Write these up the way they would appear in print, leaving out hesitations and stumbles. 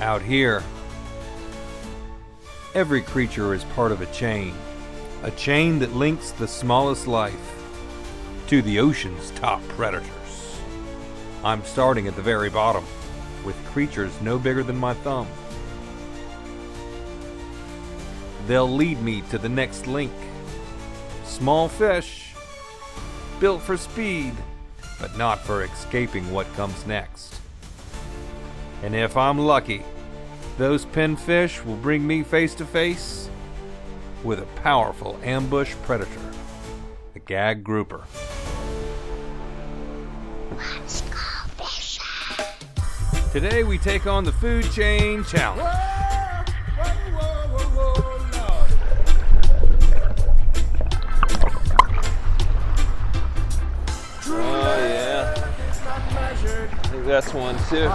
Out here, every creature is part of a chain that links the smallest life to the ocean's top predators. I'm starting at the very bottom, with creatures no bigger than my thumb. They'll lead me to the next link. Small fish, built for speed, but not for escaping what comes next. And if I'm lucky, those pinfish will bring me face to face with a powerful ambush predator, the gag grouper. Let's go fishing. Today we take on the food chain challenge. Oh yeah, I think that's one too.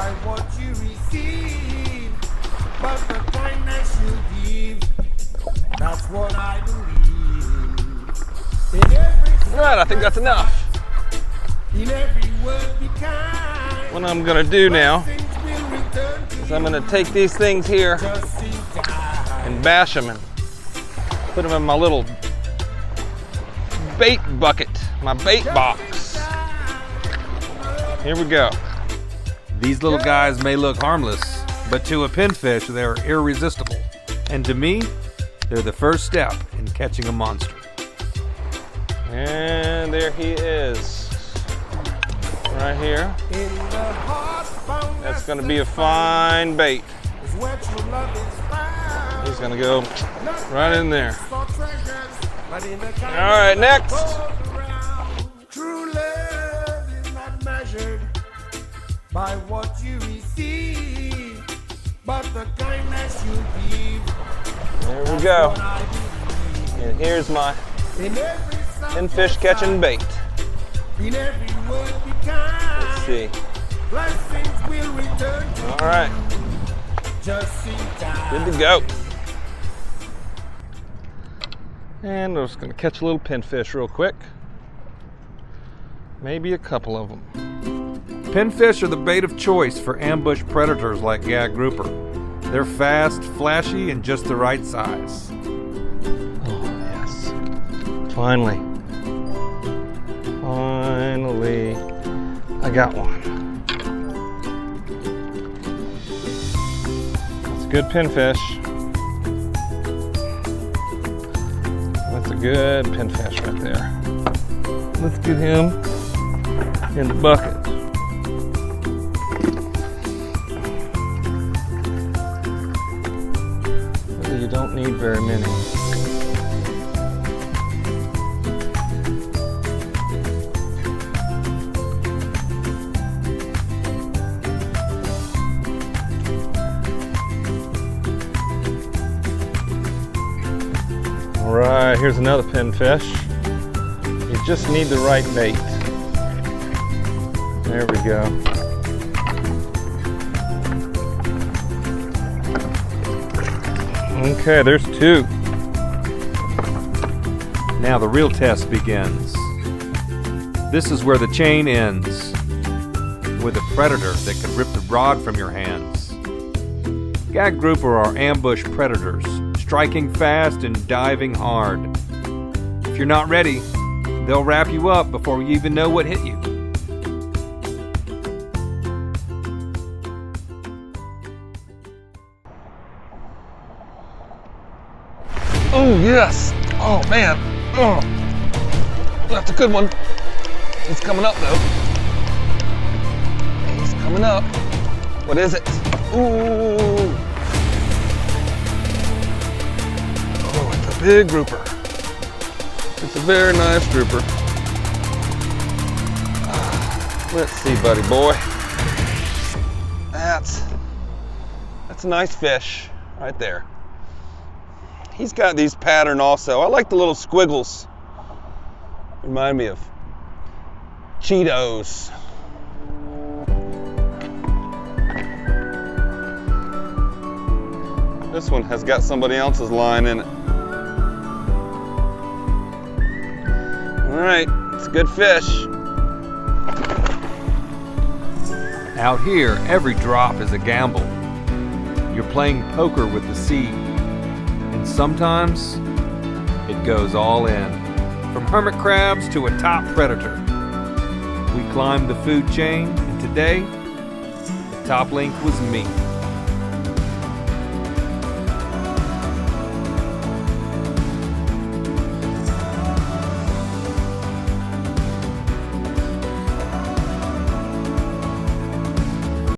That's what I believe. Right, I think that's enough. In every word be kind. What I'm gonna do now is I'm gonna take these things here and bash them and put them in my little bait bucket, my bait box. Here we go. These little guys may look harmless, but to a pinfish, they're irresistible. And to me, they're the first step in catching a monster. And there he is, right here. That's gonna be a fine bait. He's gonna go right in there. All right, next. True love is not measured by what you receive, but the kindness you give. There we go. And here's my pinfish catching bait. Let's see. All right. Good to go. And I'm just going to catch a little pinfish real quick. Maybe a couple of them. Pinfish are the bait of choice for ambush predators like gag grouper. They're fast, flashy, and just the right size. Oh, yes. Finally, I got one. That's a good pinfish. That's a good pinfish right there. Let's get him in the bucket. You don't need very many. All right, here's another pinfish. You just need the right bait. There we go. Okay, there's two. Now the real test begins. This is where the chain ends, with a predator that could rip the rod from your hands. Gag grouper are ambush predators, striking fast and diving hard. If you're not ready, they'll wrap you up before you even know what hit you. Oh, yes. Oh, man. Oh, that's a good one. He's coming up, though. He's coming up. What is it? Ooh. Oh, it's a big grouper. It's a very nice grouper. Let's see, buddy boy. That's a nice fish right there. He's got these pattern also. I like the little squiggles. Remind me of Cheetos. This one has got somebody else's line in it. All right, it's a good fish. Out here, every drop is a gamble. You're playing poker with the sea. And sometimes it goes all in. From hermit crabs to a top predator. We climbed the food chain, and today, the top link was me.